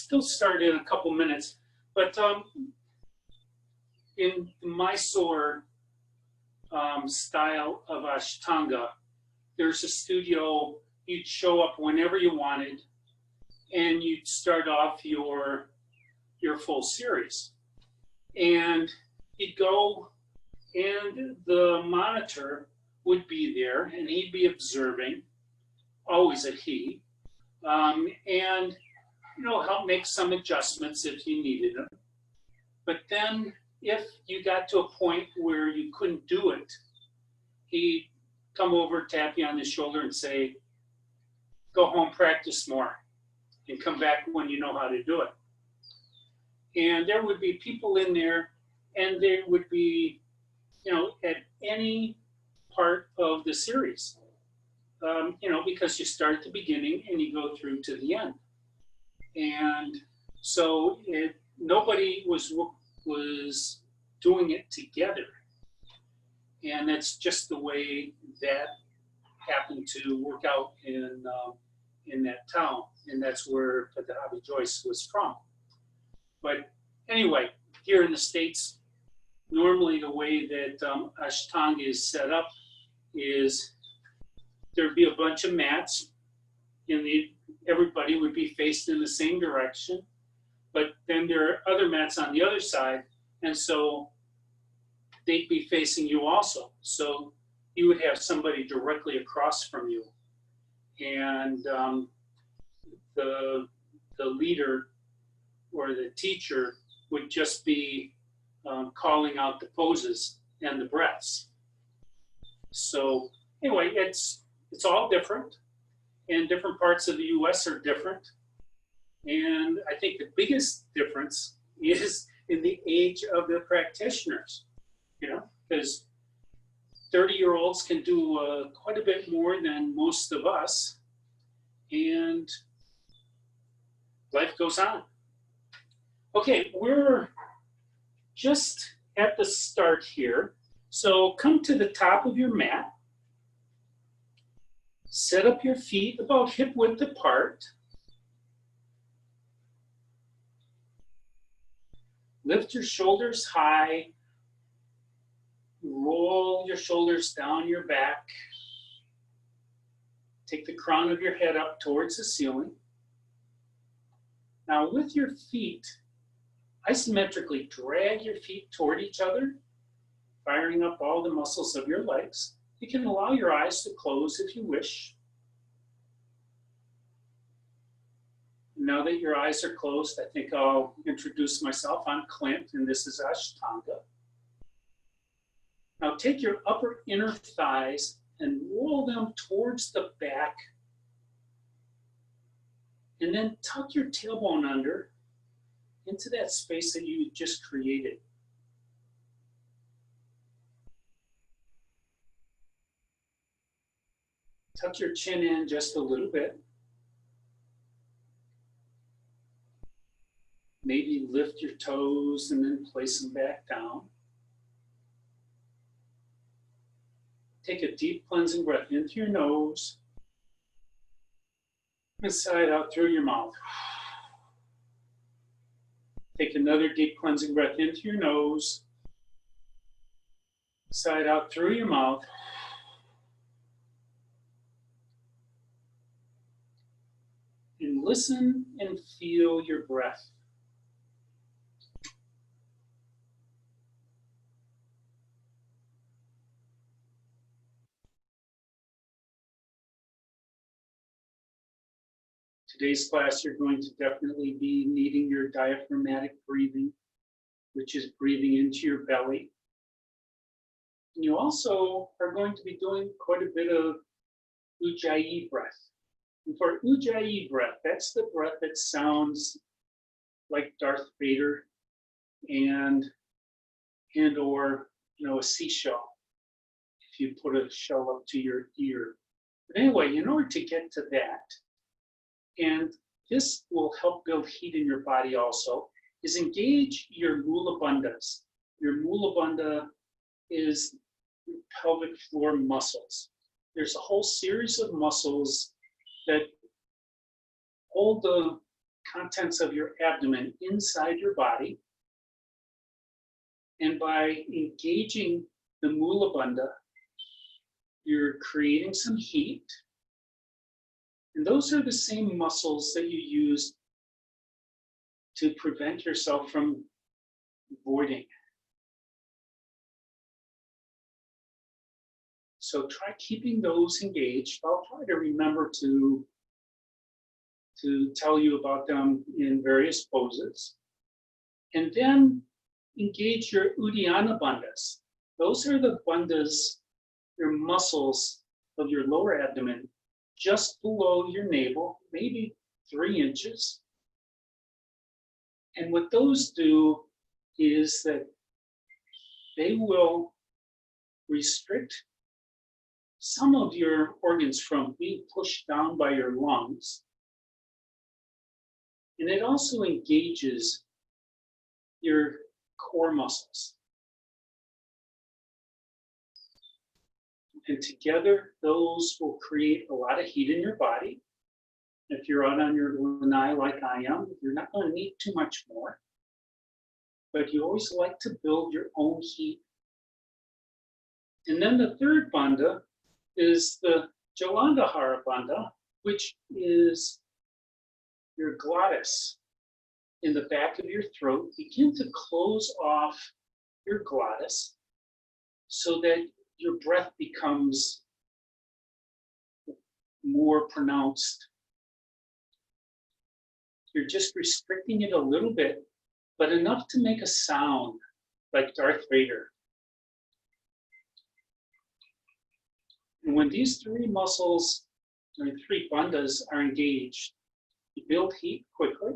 still start in a couple minutes, but in the Mysore style of Ashtanga, there's a studio. You'd show up whenever you wanted, and you'd start off your full series. And you'd go, and the monitor would be there, and he'd be observing, always a he, and help make some adjustments if you needed them. But then, if you got to a point where you couldn't do it, he'd come over, tap you on the shoulder, and say, "Go home, practice more, and come back when you know how to do it." And there would be people in there, and they would be, at any part of the series, because you start at the beginning and you go through to the end. And so nobody was doing it together. And that's just the way that happened to work out in that town. And that's where Pattabhi Jois was from. But anyway, here in the States, normally the way that Ashtanga is set up is there'd be a bunch of mats, and everybody would be faced in the same direction. But then there are other mats on the other side, and so they'd be facing you also. So you would have somebody directly across from you. And the leader or the teacher would just be calling out the poses and the breaths. So anyway, it's all different, and different parts of the US are different. And I think the biggest difference is in the age of the practitioners, because 30-year-olds can do quite a bit more than most of us, and life goes on. Okay, we're just at the start here. So come to the top of your mat. Set up your feet about hip width apart. Lift your shoulders high. Roll your shoulders down your back. Take the crown of your head up towards the ceiling. Now with your feet, isometrically drag your feet toward each other, firing up all the muscles of your legs. You can allow your eyes to close if you wish. Now that your eyes are closed, I think I'll introduce myself. I'm Clint, and this is Ashtanga. Now take your upper inner thighs and roll them towards the back, and then tuck your tailbone under into that space that you just created. Tuck your chin in just a little bit. Maybe lift your toes and then place them back down. Take a deep cleansing breath in through your nose and sigh out through your mouth. Take another deep cleansing breath in through your nose, sigh out through your mouth. And listen and feel your breath. Today's class, you're going to definitely be needing your diaphragmatic breathing, which is breathing into your belly. And you also are going to be doing quite a bit of Ujjayi breath. And for Ujjayi breath, that's the breath that sounds like Darth Vader and or a seashell, if you put a shell up to your ear. But anyway, in order to get to that, and this will help build heat in your body also, is engage your mula bandhas. Your mula bandha is your pelvic floor muscles. There's a whole series of muscles that hold the contents of your abdomen inside your body. And by engaging the Mula Bandha, you're creating some heat. And those are the same muscles that you use to prevent yourself from voiding. So try keeping those engaged. I'll try to remember to tell you about them in various poses. And then engage your Uddiyana bandhas. Those are the bandhas, your muscles of your lower abdomen, just below your navel, maybe 3 inches. And what those do is that they will restrict some of your organs from being pushed down by your lungs. And it also engages your core muscles. And together, those will create a lot of heat in your body. If you're out on your lanai like I am, you're not going to need too much more. But you always like to build your own heat. And then the third bandha is the Jalandhara bandha, which is your glottis in the back of your throat. Begin to close off your glottis so that your breath becomes more pronounced. You're just restricting it a little bit, but enough to make a sound like Darth Vader. And when these 3 muscles, or 3 bandhas, are engaged, you build heat quickly.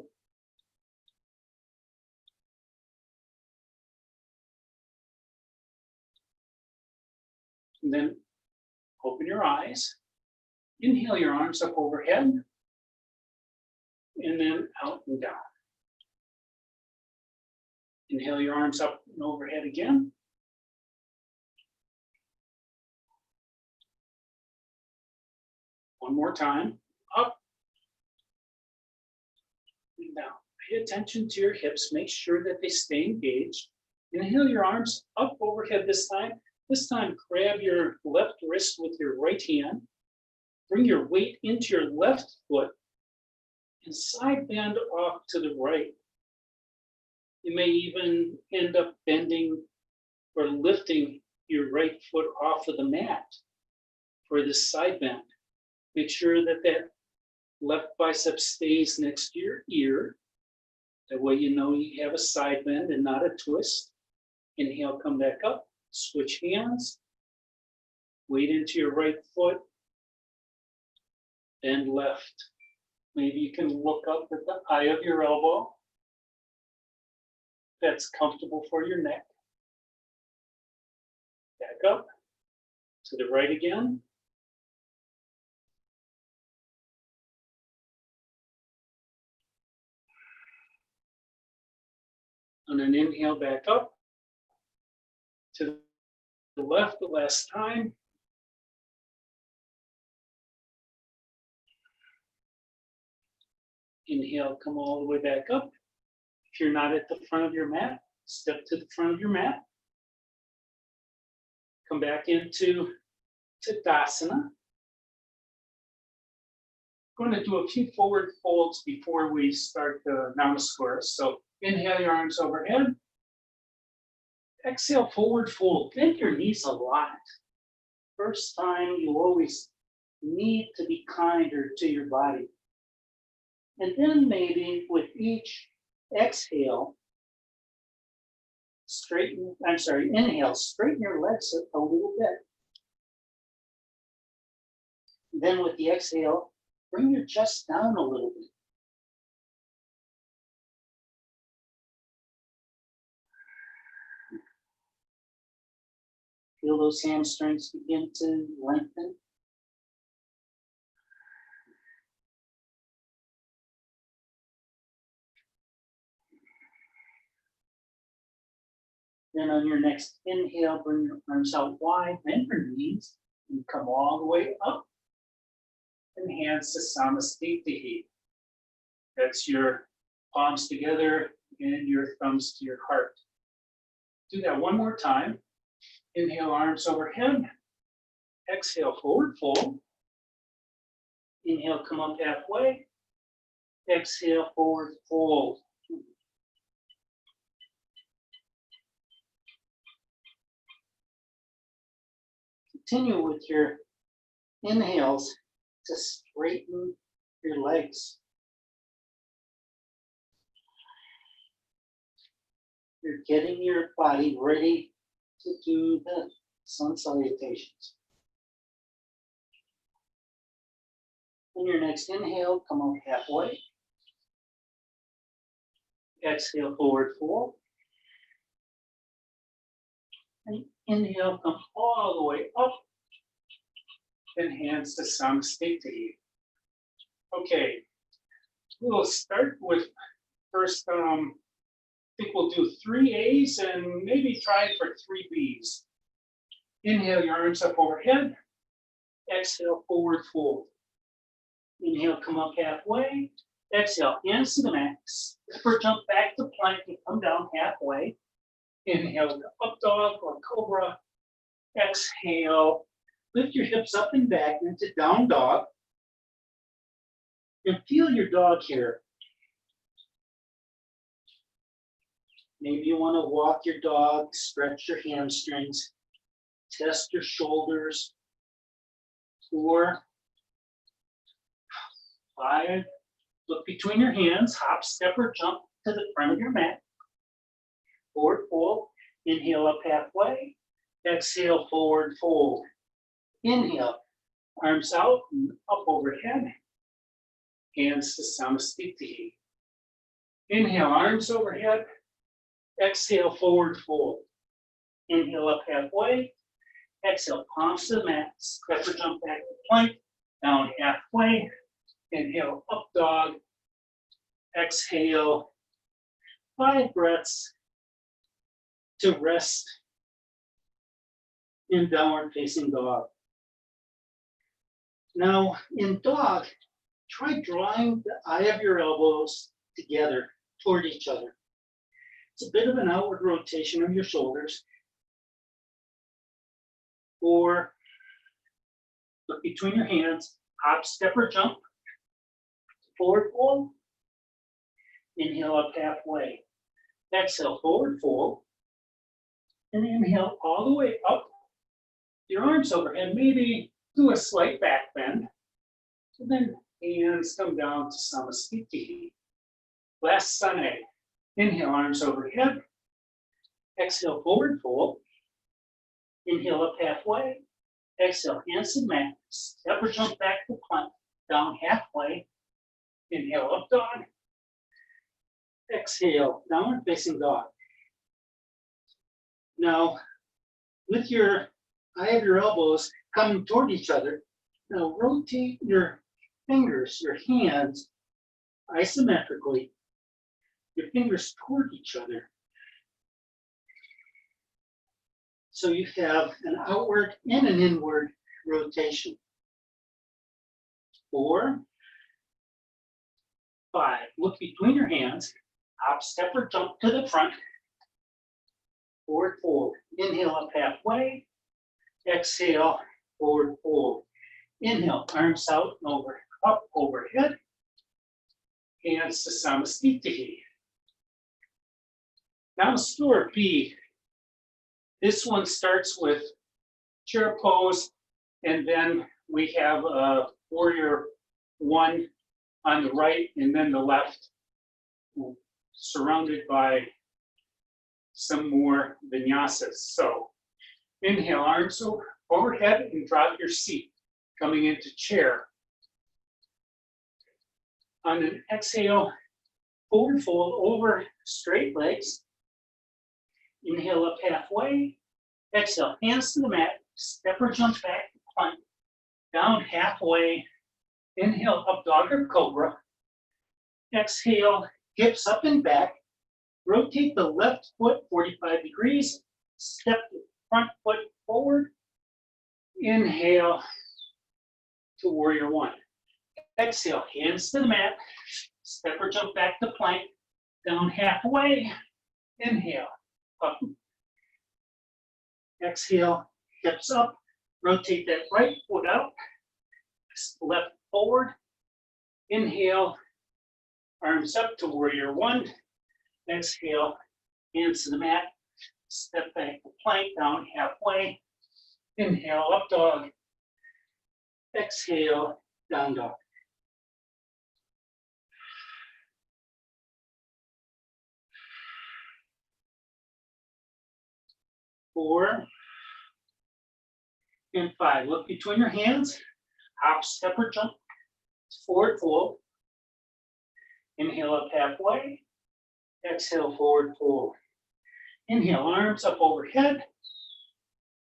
And then open your eyes. Inhale your arms up overhead. And then out and down. Inhale your arms up and overhead again. One more time. Up and down. Pay attention to your hips. Make sure that they stay engaged. Inhale your arms up overhead this time. This time, grab your left wrist with your right hand. Bring your weight into your left foot and side bend off to the right. You may even end up bending or lifting your right foot off of the mat for this side bend. Make sure that that left bicep stays next to your ear. That way you know you have a side bend and not a twist. Inhale, come back up. Switch hands. Weight into your right foot. Bend left. Maybe you can look up at the eye of your elbow. That's comfortable for your neck. Back up. To the right again. And then inhale back up. To the left the last time. Inhale, come all the way back up. If you're not at the front of your mat, step to the front of your mat. Come back into Tadasana. I'm going to do a few forward folds before we start the Namaskar. So inhale your arms overhead. Exhale, forward fold. Bend your knees a lot. First time, you always need to be kinder to your body. And then maybe with each exhale, inhale, straighten your legs a little bit. Then with the exhale, bring your chest down a little bit. Feel those hamstrings begin to lengthen. Then on your next inhale, bring your arms out wide, bend your knees, and come all the way up. And hands to Samastitihi. That's your palms together and your thumbs to your heart. Do that one more time. Inhale, arms overhead. Exhale, forward fold. Inhale, come up halfway. Exhale, forward fold. Continue with your inhales to straighten your legs. You're getting your body ready to do the sun salutations. On your next inhale, come up halfway. Exhale, forward fold. And inhale, come all the way up. And hands to Samastiti. Okay, we'll start with first, I think we'll do 3 A's and maybe try for 3 B's. Inhale, your arms up overhead. Exhale, forward fold. Inhale, come up halfway. Exhale, hands to the mat. Stepper jump back to plank and come down halfway. Inhale to up dog or cobra. Exhale, lift your hips up and back into down dog. And feel your dog here. Maybe you want to walk your dog, stretch your hamstrings, test your shoulders. 4, 5, look between your hands, hop, step, or jump to the front of your mat. Forward fold, inhale up halfway, exhale, forward fold. Inhale, arms out and up overhead, hands to Samastiti. Inhale, arms overhead, exhale, forward fold. Inhale up halfway, exhale, palms to the mat, step or jump back to plank, down halfway. Inhale, up dog. Exhale, 5 breaths to rest in downward facing dog. Now, in dog, try drawing the eye of your elbows together toward each other. It's a bit of an outward rotation of your shoulders. 4, look between your hands, hop, step, or jump. Forward fold. Inhale up halfway. Exhale, forward fold. And inhale all the way up. Your arms overhead, maybe do a slight back bend. And then hands come down to Samastiti. Last Sunday. Inhale, arms overhead. Exhale, forward fold. Inhale up halfway. Exhale, hands to the mat. Step or jump back to plank. Down halfway. Inhale, up dog. Exhale, downward facing dog. Now, with your eye of your elbows coming toward each other, now rotate your fingers, your hands, isometrically, your fingers toward each other. So you have an outward and an inward rotation. 4, 5, look between your hands, hop, step, or jump to the front. Forward fold. Inhale up halfway. Exhale, forward fold. Inhale, arms out and over, up overhead. Hands to Samastiti. Now story B. This one starts with chair pose, and then we have a warrior 1 on the right and then the left, surrounded by some more vinyasas. So inhale, arms overhead and drop your seat, coming into chair. On an exhale, forward fold over straight legs. Inhale up halfway. Exhale, hands to the mat. Step or jump back to plank. Down halfway. Inhale, up dog or cobra. Exhale, hips up and back. Rotate the left foot 45 degrees. Step the front foot forward. Inhale to warrior 1. Exhale, hands to the mat. Step or jump back to plank. Down halfway. Inhale. Up. Exhale. Hips up. Rotate that right foot out. Left forward. Inhale. Arms up to warrior one. Exhale. Hands to the mat. Step back to plank. Down halfway. Inhale. Up dog. Exhale. Down dog. Four and five. Look between your hands. Hop, step, or jump. Forward fold. Inhale up halfway. Exhale, forward fold. Inhale, arms up overhead.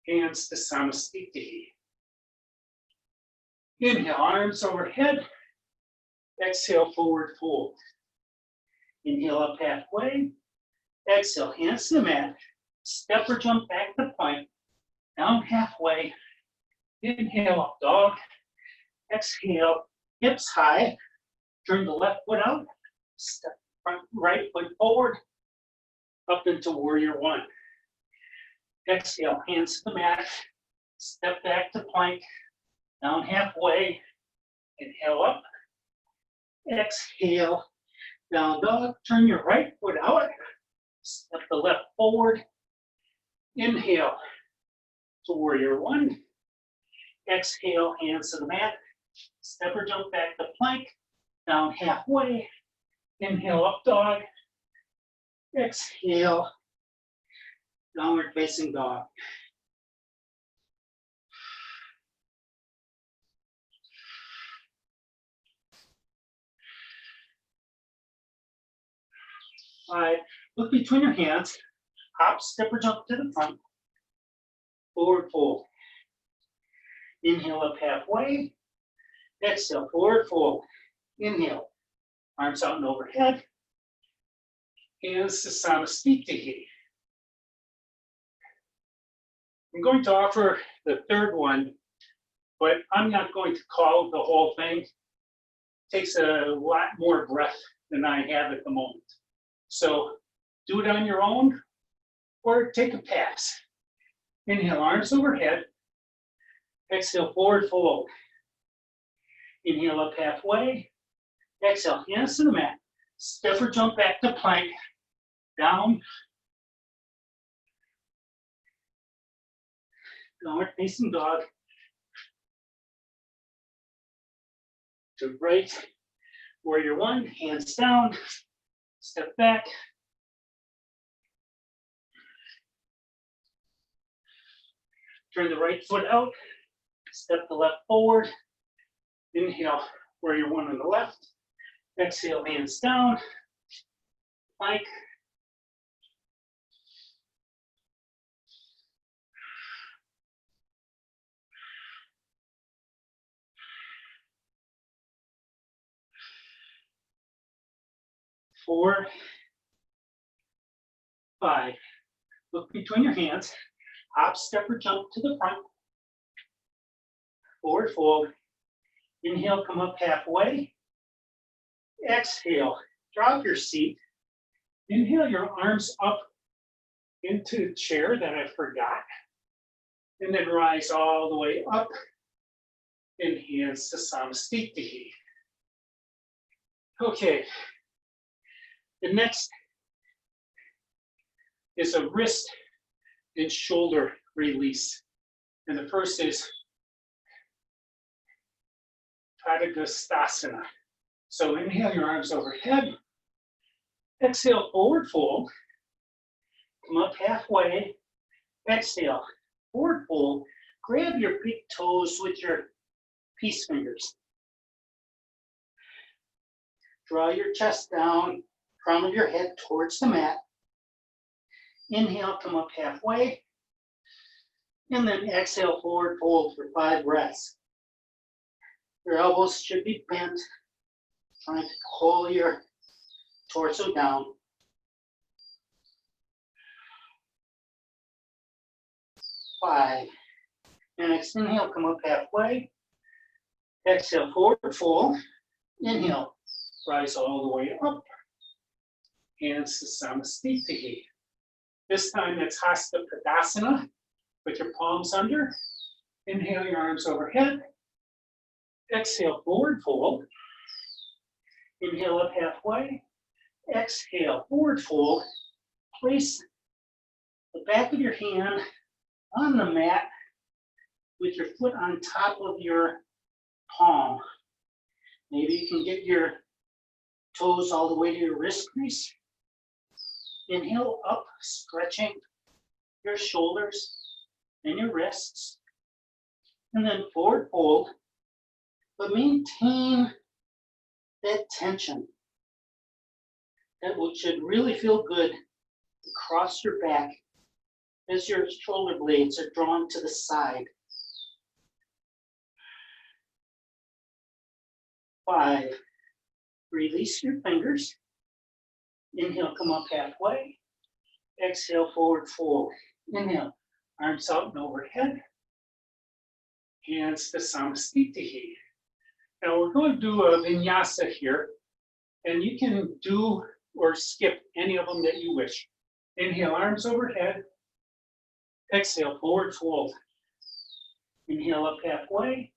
Hands to Samastiti. Inhale, arms overhead. Exhale, forward fold. Inhale up halfway. Exhale, hands to the mat. Step or jump back to plank. Down halfway. Inhale up dog. Exhale, hips high. Turn the left foot out. Step front right foot forward. Up into warrior one. Exhale, hands to the mat. Step back to plank. Down halfway. Inhale up. Exhale, down dog. Turn your right foot out. Step the left forward. Inhale to warrior one. Exhale, hands to the mat. Step or jump back to plank. Down halfway. Inhale, up dog. Exhale, downward facing dog. Five. Look between your hands. Hop, step, or jump to the front. Forward fold. Inhale up halfway. Exhale, forward fold. Inhale. Arms out and overhead. Hands to Samastiti. I'm going to offer the third one, but I'm not going to call the whole thing. It takes a lot more breath than I have at the moment. So do it on your own or take a pass. Inhale, arms overhead. Exhale, forward fold. Inhale up halfway. Exhale, hands to the mat. Step or jump back to plank. Down. Downward facing dog. To right. Warrior one, hands down. Step back. Turn the right foot out. Step the left forward. Inhale, warrior one on the left. Exhale, hands down. Plank. Four, five. Look between your hands. Hop, step, or jump to the front. Forward fold. Inhale, come up halfway. Exhale, drop your seat. Inhale your arms up into the chair that I forgot. And then rise all the way up. And hands to Samastiti. Okay. The next is a wrist and shoulder release. And the first is Padmasana. So inhale your arms overhead. Exhale, forward fold. Come up halfway. Exhale, forward fold. Grab your big toes with your peace fingers. Draw your chest down, crown of your head towards the mat. Inhale, come up halfway. And then exhale, forward fold for 5 breaths. Your elbows should be bent, trying to pull your torso down. 5. And next inhale, come up halfway. Exhale, forward fold. Inhale, Rise all the way up. Hands to Samastitihi. This time it's Hasta Padmasana with your palms under. Inhale your arms overhead. Exhale, forward fold. Inhale up halfway. Exhale, forward fold. Place the back of your hand on the mat with your foot on top of your palm. Maybe you can get your toes all the way to your wrist crease. Inhale up, stretching your shoulders and your wrists. And then forward fold, but maintain that tension. That should really feel good across your back as your shoulder blades are drawn to the side. 5, release your fingers. Inhale, come up halfway. Exhale, forward fold. Inhale, arms out and overhead. Hands to Samastitihi. Now we're going to do a vinyasa here, and you can do or skip any of them that you wish. Inhale, arms overhead. Exhale, forward fold. Inhale up halfway.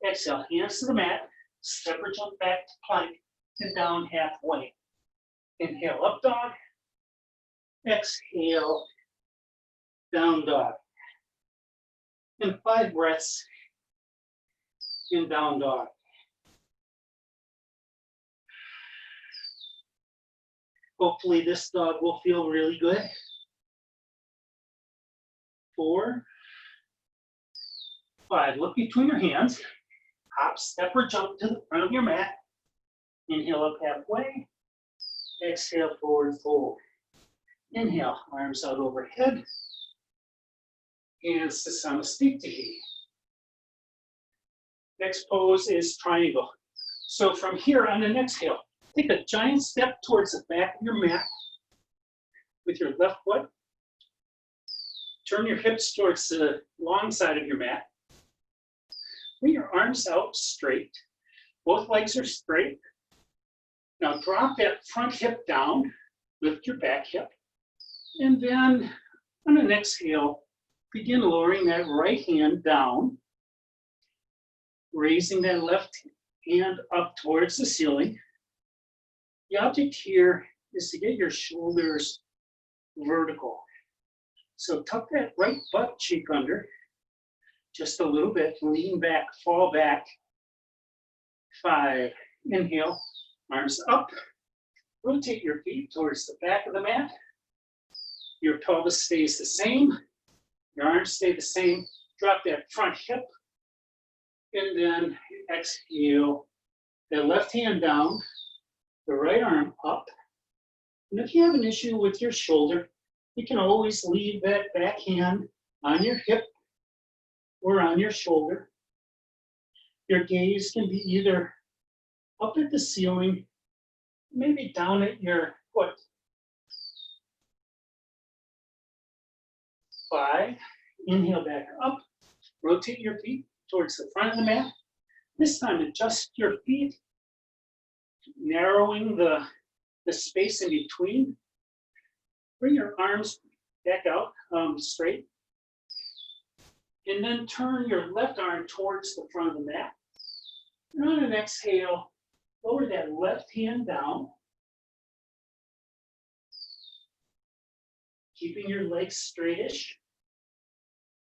Exhale, hands to the mat. Step or jump back to plank and down halfway. Inhale, up dog. Exhale, down dog. And 5 breaths in down dog. Hopefully this dog will feel really good. 4, 5, look between your hands. Hop, step, or jump to the front of your mat. Inhale up halfway. Exhale, forward fold. Inhale, arms out overhead. Hands to Samastitihi. Next pose is triangle. So from here on an exhale, take a giant step towards the back of your mat with your left foot. Turn your hips towards the long side of your mat. Bring your arms out straight. Both legs are straight. Now drop that front hip down, lift your back hip, and then on an exhale, begin lowering that right hand down, raising that left hand up towards the ceiling. The object here is to get your shoulders vertical. So tuck that right butt cheek under just a little bit, lean back, fall back. 5, inhale, arms up. Rotate your feet towards the back of the mat. Your pelvis stays the same. Your arms stay the same. Drop that front hip. And then exhale, the left hand down, the right arm up. And if you have an issue with your shoulder, you can always leave that back hand on your hip or on your shoulder. Your gaze can be either up at the ceiling, maybe down at your foot. 5, inhale back up, rotate your feet towards the front of the mat. This time adjust your feet, narrowing the space in between. Bring your arms back out straight. And then turn your left arm towards the front of the mat. And on an exhale, lower that left hand down. Keeping your legs straightish.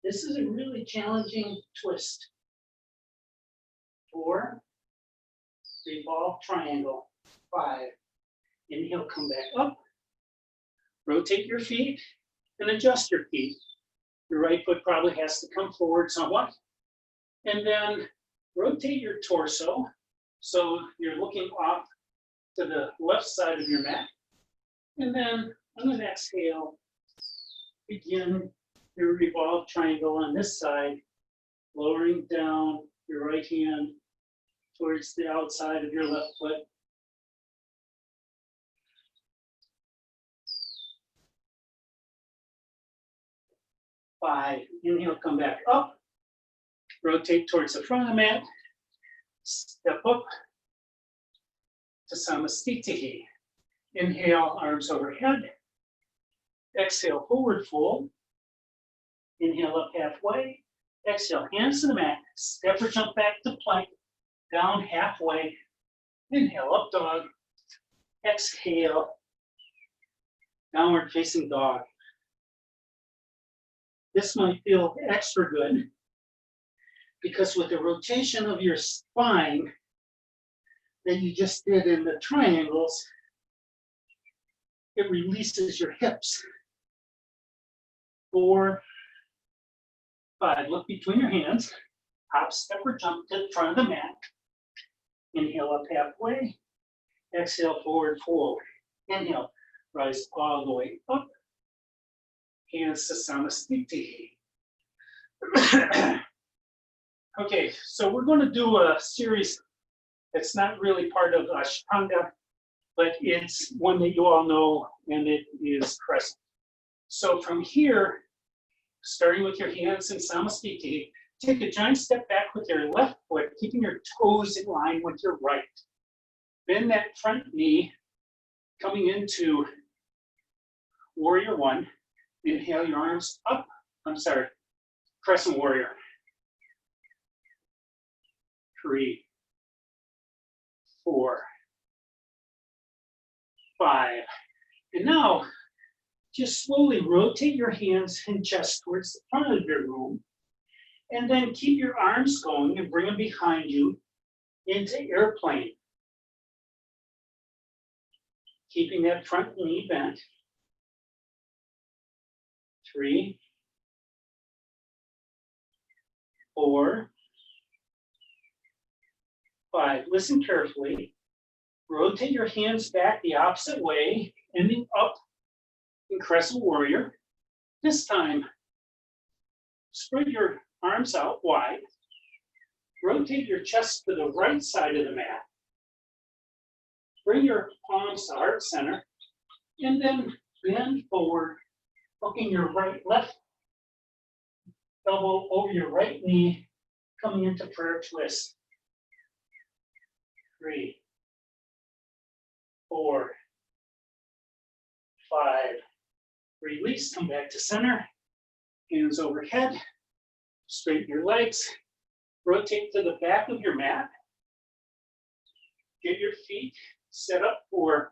This is a really challenging twist. 4, revolve triangle. 5, inhale, come back up. Rotate your feet and adjust your feet. Your right foot probably has to come forward somewhat. And then rotate your torso so you're looking off to the left side of your mat. And then on an exhale, begin your revolve triangle on this side, lowering down your right hand towards the outside of your left foot. 5, inhale, come back up. Rotate towards the front of the mat. Step up. to Samastitihi. Inhale, arms overhead. Exhale, forward fold. Inhale up halfway. Exhale, hands to the mat. Step or jump back to plank. Down halfway. Inhale, up dog. Exhale, downward facing dog. This might feel extra good because with the rotation of your spine that you just did in the triangles, it releases your hips. 4, 5, look between your hands. Hop, step, or jump to the front of the mat. Inhale up halfway. Exhale, forward fold. Inhale, rise all the way up. Hands to Samastitihi. Okay, so we're going to do a series that's not really part of Ashtanga, but it's one that you all know, and it is crescent. So from here, starting with your hands in Samastitihi, take a giant step back with your left foot, keeping your toes in line with your right. Bend that front knee, coming into warrior one. Inhale your arms up. Crescent warrior. 3, 4, 5. And now, just slowly rotate your hands and chest towards the front of your room. And then keep your arms going and bring them behind you into airplane. Keeping that front knee bent. 3, 4, 5. Listen carefully. Rotate your hands back the opposite way, ending up in crescent warrior. This time, spread your arms out wide. Rotate your chest to the right side of the mat. Bring your palms to heart center, and then bend forward, hooking your left elbow over your right knee, coming into prayer twist. 3, 4, 5. Release, come back to center. Hands overhead. Straighten your legs. Rotate to the back of your mat. Get your feet set up for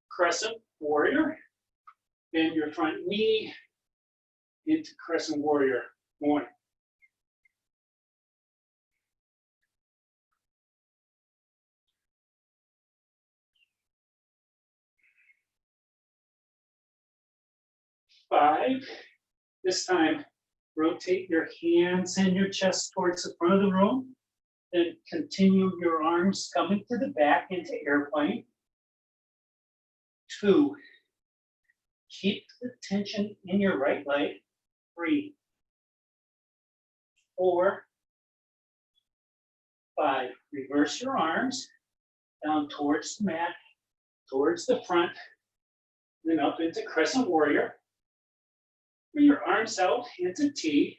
crescent warrior. Bend your front knee into crescent warrior 1. Five. This time, rotate your hands and your chest towards the front of the room. Then continue your arms coming to the back into airplane. 2. Keep the tension in your right leg. 3, 4, 5. Reverse your arms down towards the mat, towards the front, then up into crescent warrior. Bring your arms out into T.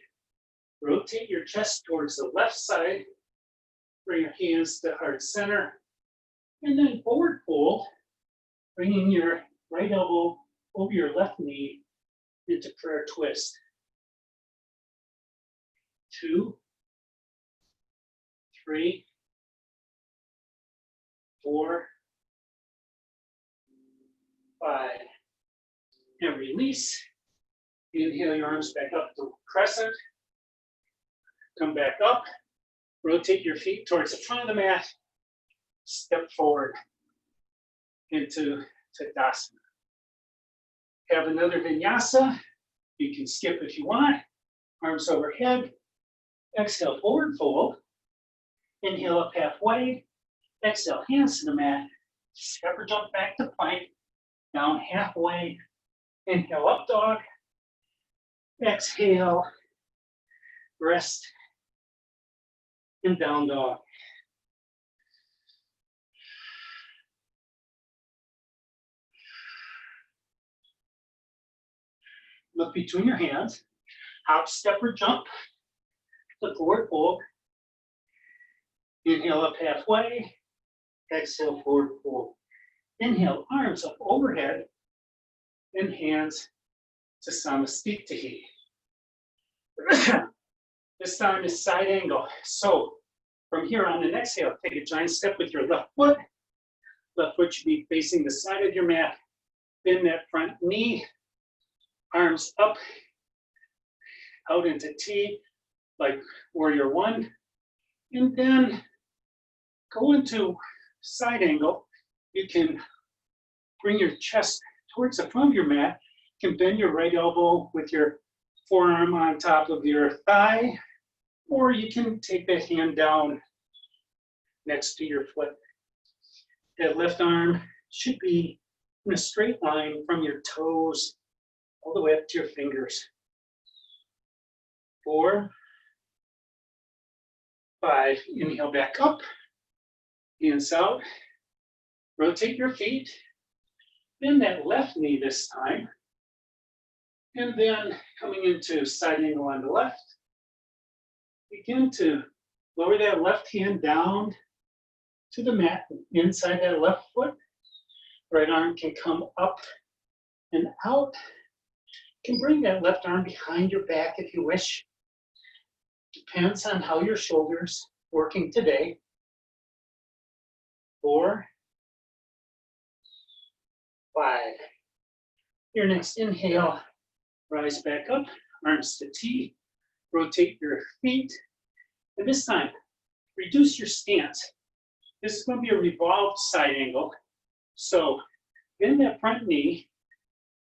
Rotate your chest towards the left side. Bring your hands to heart center. And then forward fold, bringing your right elbow over your left knee into prayer twist. 2, 3, 4, 5. And release. Inhale your arms back up to crescent. Come back up. Rotate your feet towards the front of the mat. Step forward into Tadasana. Have another vinyasa. You can skip if you want. Arms overhead. Exhale, forward fold. Inhale up halfway. Exhale, hands to the mat. Step or jump back to plank. Down halfway. Inhale, up dog. Exhale, rest, and down dog. Look between your hands. Hop, step, or jump. The forward fold. Inhale up halfway. Exhale, forward fold. Inhale, arms up overhead, and hands to Samasthiti. This time is side angle. So from here on an exhale, take a giant step with your left foot. Left foot should be facing the side of your mat. Bend that front knee, arms up, out into T, like warrior one. And then go into side angle. You can bring your chest towards the front of your mat. You can bend your right elbow with your forearm on top of your thigh, or you can take that hand down next to your foot. That left arm should be in a straight line from your toes all the way up to your fingers. 4, 5, inhale back up, hands out, rotate your feet, bend that left knee this time, and then coming into side angle on the left, begin to lower that left hand down to the mat inside that left foot. Right arm can come up and out. You can bring that left arm behind your back if you wish. Depends on how your shoulders working today. 4, 5. Your next inhale, rise back up, arms to T, rotate your feet, and this time, reduce your stance. This is going to be a revolved side angle. So bend that front knee,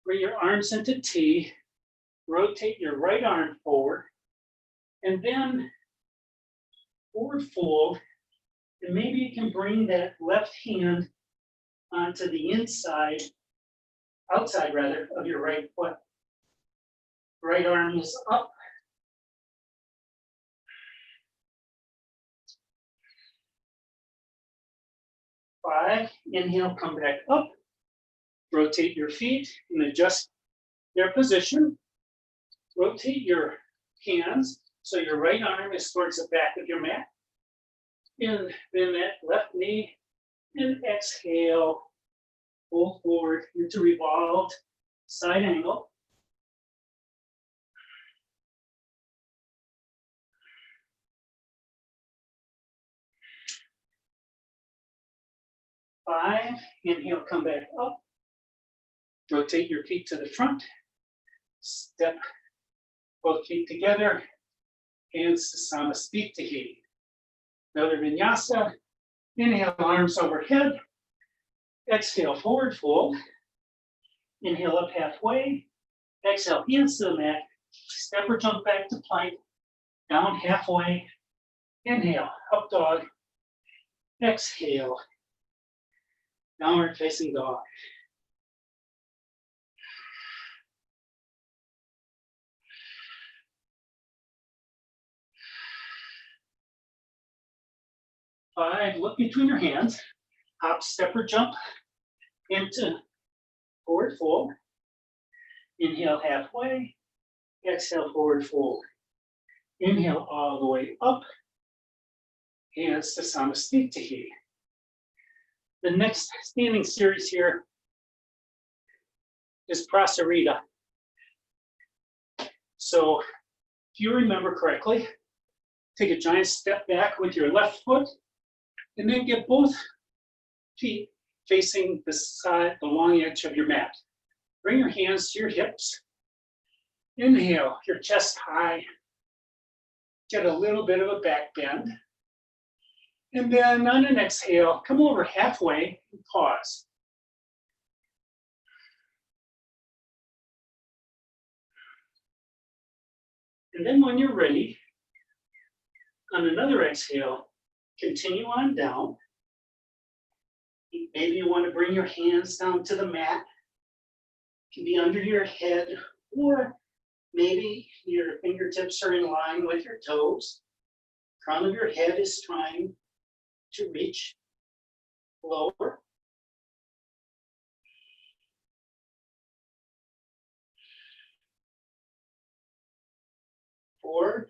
bring your arms into T, rotate your right arm forward, and then forward fold, and maybe you can bring that left hand onto the outside rather, of your right foot. Right arm is up. Five, inhale, come back up. Rotate your feet and adjust their position. Rotate your hands so your right arm is towards the back of your mat. And bend that left knee and exhale, pull forward into revolved side angle. Five, inhale, come back up. Rotate your feet to the front. Step both feet together. Hands to Samasthiti. Another vinyasa. Inhale, arms overhead. Exhale, forward fold. Inhale up halfway. Exhale, hands to the mat. Step or jump back to plank. Down halfway. Inhale, up dog. Exhale, downward facing dog. Five, look between your hands. Hop, step, or jump into forward fold. Inhale halfway. Exhale, forward fold. Inhale all the way up. Hands to Samasthiti. The next standing series here is Prasarita. So if you remember correctly, take a giant step back with your left foot and then get both feet facing the side, the long edge of your mat. Bring your hands to your hips. Inhale, your chest high. Get a little bit of a back bend. And then on an exhale, come over halfway and pause. And then when you're ready, on another exhale, continue on down. Maybe you want to bring your hands down to the mat. It can be under your head, or maybe your fingertips are in line with your toes. Crown of your head is trying to reach lower. Four,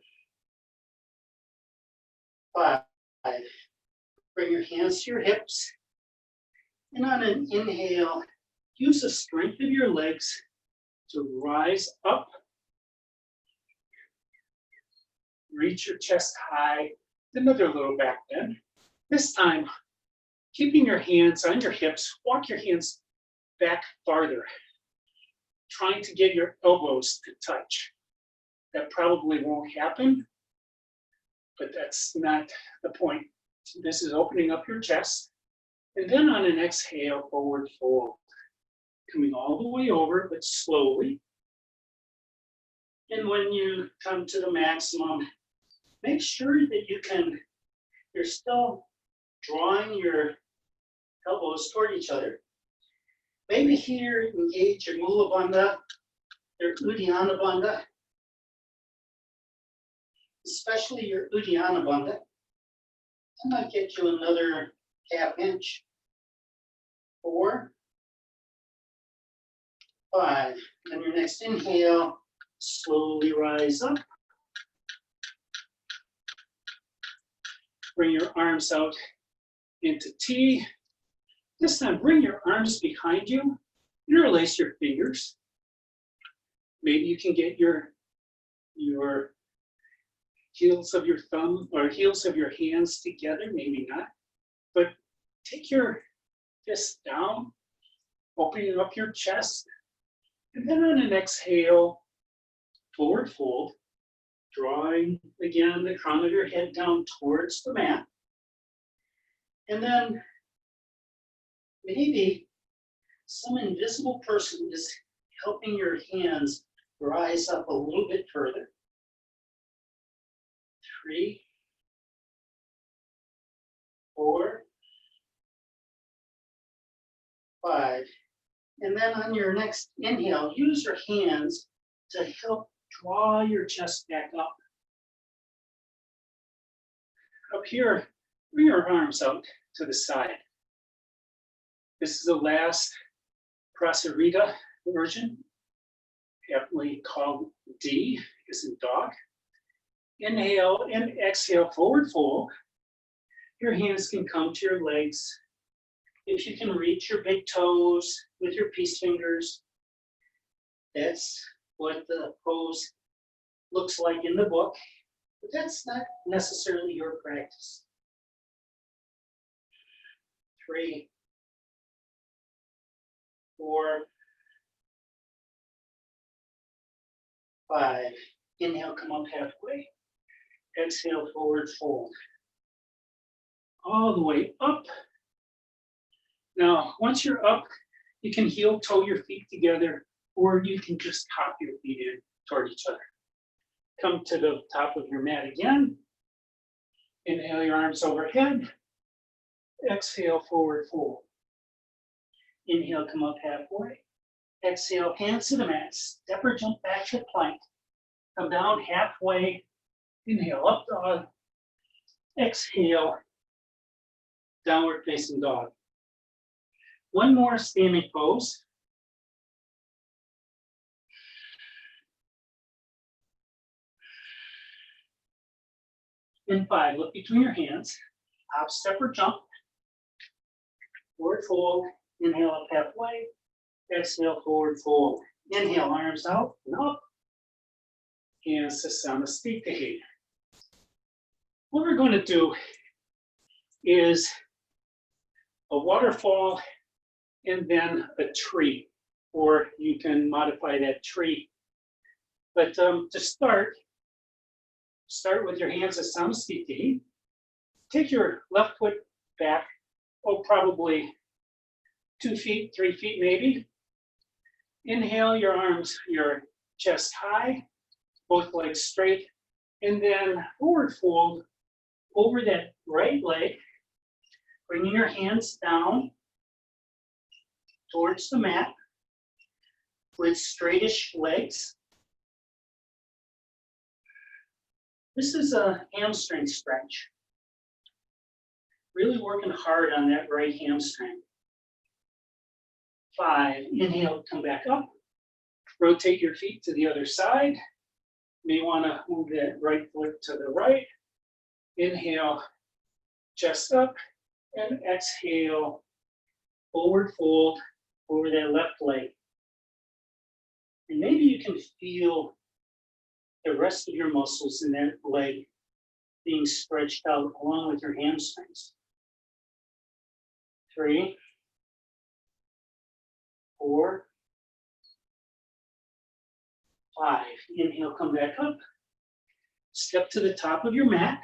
five. Bring your hands to your hips And on an inhale, use the strength of your legs to rise up. Reach your chest high. Another little back bend. This time, keeping your hands on your hips, walk your hands back farther, trying to get your elbows to touch. That probably won't happen, but that's not the point. This is opening up your chest. And then on an exhale, forward fold. Coming all the way over, but slowly. And when you come to the maximum, make sure that you're still drawing your elbows toward each other. Maybe here, engage your Mula Bandha, your Uddiyana Bandha, especially your Uddiyana Bandha. That might get you another half inch. 4, 5. On your next inhale, slowly rise up. Bring your arms out into T. This time, bring your arms behind you. Interlace your fingers. Maybe you can get your heels of your thumb or heels of your hands together, maybe not. But take your fist down, opening up your chest. And then on an exhale, forward fold, drawing again the crown of your head down towards the mat. And then maybe some invisible person is helping your hands rise up a little bit further. 3, 4, 5. And then on your next inhale, use your hands to help draw your chest back up. Up here, bring your arms out to the side. This is the last Prasarita version, aptly called D, as in dog. Inhale and exhale, forward fold. Your hands can come to your legs. If you can reach your big toes with your peace fingers, that's what the pose looks like in the book, but that's not necessarily your practice. 3, 4, 5. Inhale, come up halfway. Exhale, forward fold. All the way up. Now, once you're up, you can heel toe your feet together, or you can just hop your feet in toward each other. Come to the top of your mat again. Inhale your arms overhead. Exhale, forward fold. Inhale, come up halfway. Exhale, hands to the mat. Step or jump back to plank. Come down halfway. Inhale, up dog. Exhale, downward facing dog. One more standing pose. In 5, look between your hands. Hop, step, or jump. Forward fold. Inhale up halfway. Exhale, forward fold. Inhale, arms out and up. Hands to Samastitihi. What we're going to do is a waterfall and then a tree, or you can modify that tree. But to start with your hands at Samastitihi. Take your left foot back, probably 2 feet, 3 feet maybe. Inhale your arms, your chest high, both legs straight, and then forward fold over that right leg, bringing your hands down towards the mat with straightish legs. This is a hamstring stretch. Really working hard on that right hamstring. 5, inhale, come back up. Rotate your feet to the other side. You may want to move that right foot to the right. Inhale, chest up, and exhale, forward fold over that left leg. And maybe you can feel the rest of your muscles in that leg being stretched out along with your hamstrings. 3, 4, 5. Inhale, come back up. Step to the top of your mat.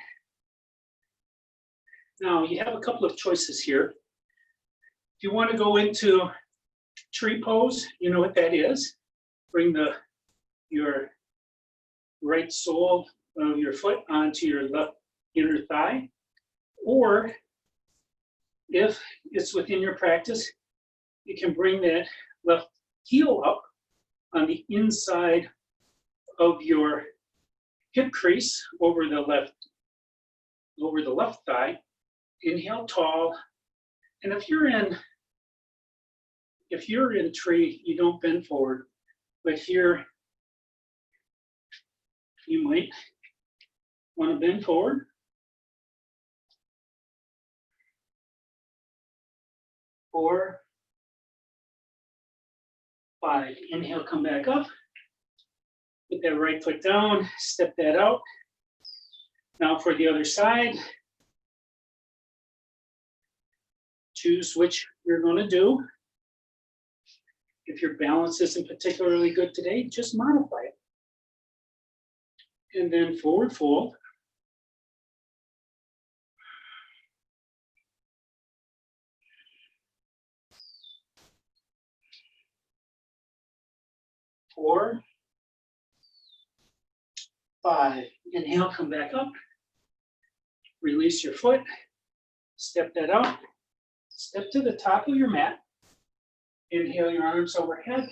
Now you have a couple of choices here. If you want to go into tree pose, you know what that is. Bring your right sole of your foot onto your left inner thigh. Or if it's within your practice, you can bring that left heel up on the inside of your hip crease over the left thigh. Inhale tall. And if you're in tree, you don't bend forward, but here you might want to bend forward. 4, 5. Inhale, come back up. Put that right foot down, step that out. Now for the other side, choose which you're going to do. If your balance isn't particularly good today, just modify it. And then forward fold. Four, 5. Inhale, come back up. Release your foot. Step that out. Step to the top of your mat. Inhale your arms overhead.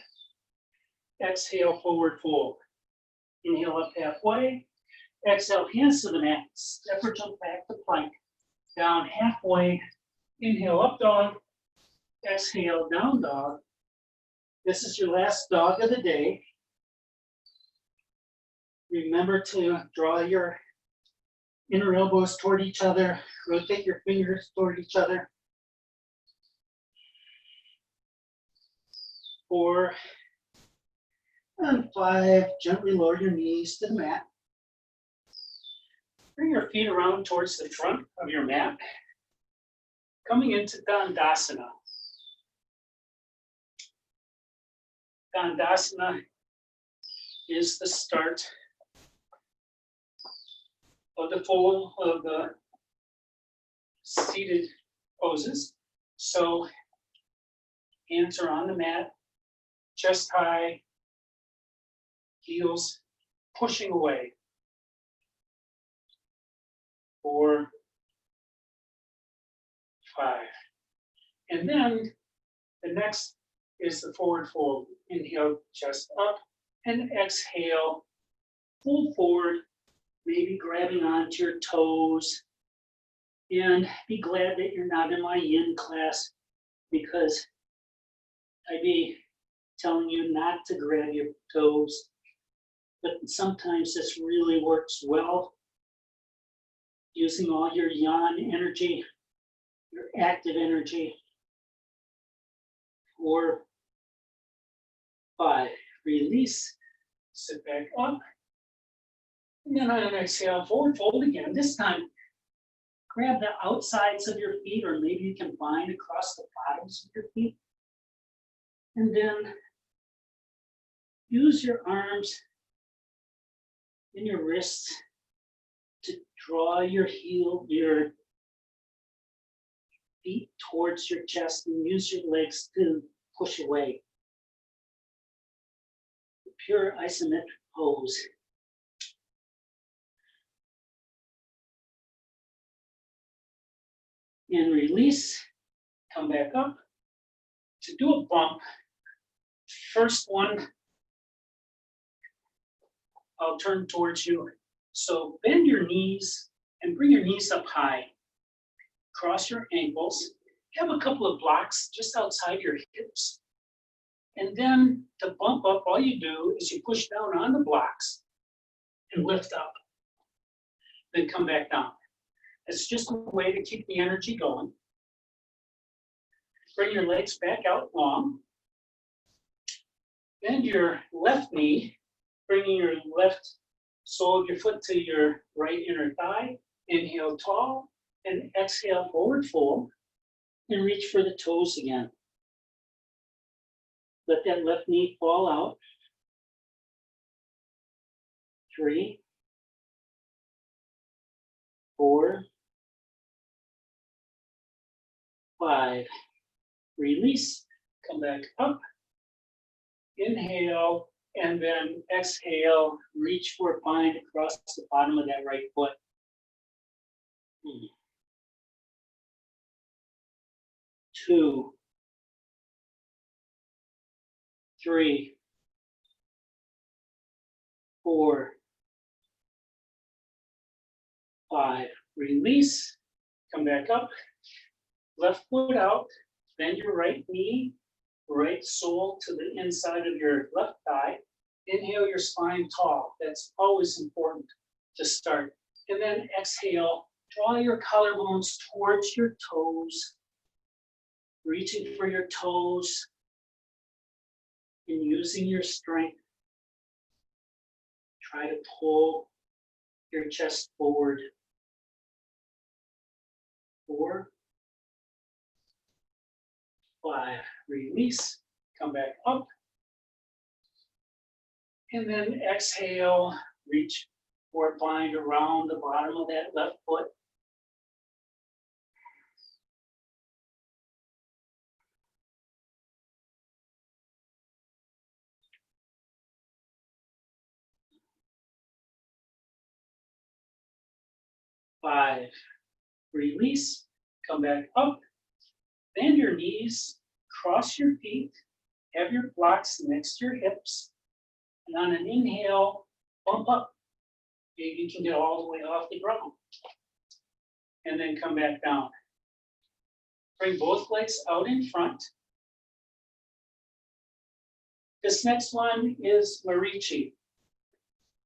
Exhale, forward fold. Inhale up halfway. Exhale, hands to the mat. Step or jump back to plank. Down halfway. Inhale, up dog. Exhale, down dog. This is your last dog of the day. Remember to draw your inner elbows toward each other. Rotate your fingers toward each other. 4 and 5. Gently lower your knees to the mat. Bring your feet around towards the front of your mat. Coming into Dandasana. Dandasana is the start of the seated poses. So hands are on the mat, chest high, heels pushing away. 4, 5. And then the next is the forward fold. Inhale, chest up, and exhale, fold forward, maybe grabbing onto your toes. And be glad that you're not in my yin class, because I'd be telling you not to grab your toes. But sometimes this really works well, using all your yang energy, your active energy. 4, 5. Release, sit back up. And then on an exhale, forward fold again. This time, grab the outsides of your feet, or maybe you can bind across the bottoms of your feet. And then use your arms and your wrists to draw your feet towards your chest, and use your legs to push away. Pure isometric pose. And release, come back up. To do a bump, first one, I'll turn towards you. So bend your knees and bring your knees up high. Cross your ankles. Have a couple of blocks just outside your hips. And then to bump up, all you do is you push down on the blocks and lift up. Then come back down. It's just a way to keep the energy going. bring your legs back out long. Bend your left knee, bringing your left sole of your foot to your right inner thigh. Inhale tall and exhale forward fold and reach for the toes again. Let that left knee fall out. 3, 4, 5. Release, come back up. Inhale, and then exhale, reach for a bind across the bottom of that right foot. 2, 3, 4, 5. Release, come back up. Left foot out, bend your right knee, right sole to the inside of your left thigh. Inhale your spine tall. That's always important to start. And then exhale, draw your collarbones towards your toes, reaching for your toes and using your strength. Try to pull your chest forward. 4, 5. Release, come back up. And then exhale, reach for a bind around the bottom of that left foot. 5. Release, come back up. Bend your knees, cross your feet, have your blocks next to your hips. And on an inhale, bump up. Maybe you can get all the way off the ground. And then come back down. Bring both legs out in front. This next one is Marichi.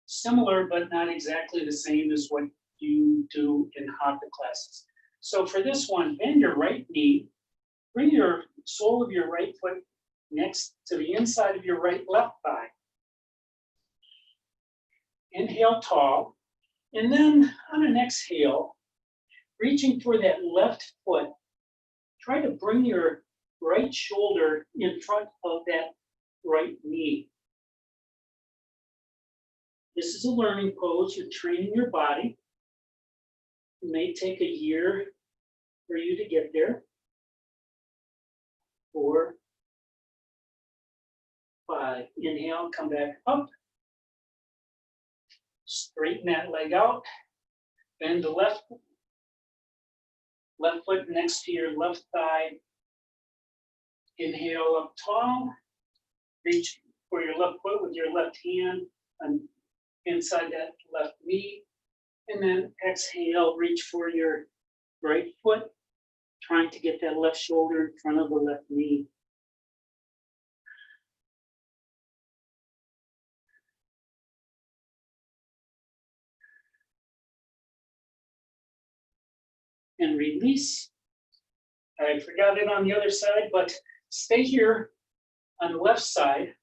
Similar, but not exactly the same as what you do in hatha classes. So for this one, bend your right knee, bring your sole of your right foot next to the inside of your left thigh. Inhale tall, and then on an exhale, reaching for that left foot, try to bring your right shoulder in front of that right knee. This is a learning pose. You're training your body. It may take a year for you to get there. 4, 5. Inhale, come back up. Straighten that leg out. Bend the left foot next to your left thigh. Inhale up tall. Reach for your left foot with your left hand and inside that left knee. And then exhale, reach for your right foot, trying to get that left shoulder in front of the left knee. And release. I forgot it on the other side, but stay here on the left side.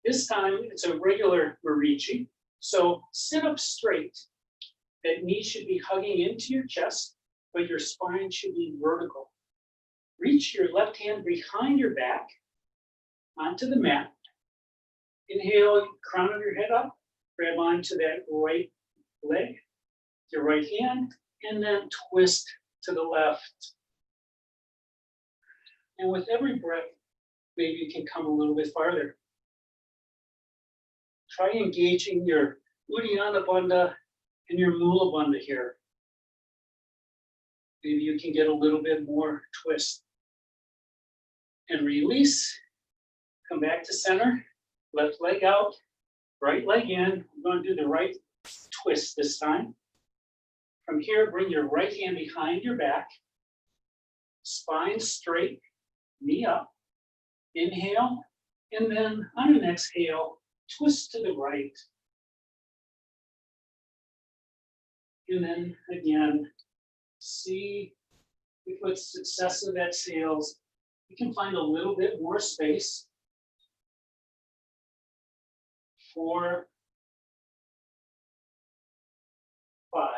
This time it's a regular Marichi. So sit up straight. That knee should be hugging into your chest, but your spine should be vertical. Reach your left hand behind your back onto the mat. Inhale, crown of your head up. Grab onto that right leg, your right hand, and then twist to the left. And with every breath, maybe you can come a little bit farther. Try engaging your Uddiyana Bandha and your Mula Bandha here. Maybe you can get a little bit more twist. And release. Come back to center. Left leg out. Right leg in. I'm going to do the right twist this time. From here, bring your right hand behind your back. Spine straight. Knee up. Inhale. And then on an exhale, twist to the right. And then again, see if with successive exhales, You can find a little bit more space. 4, 5.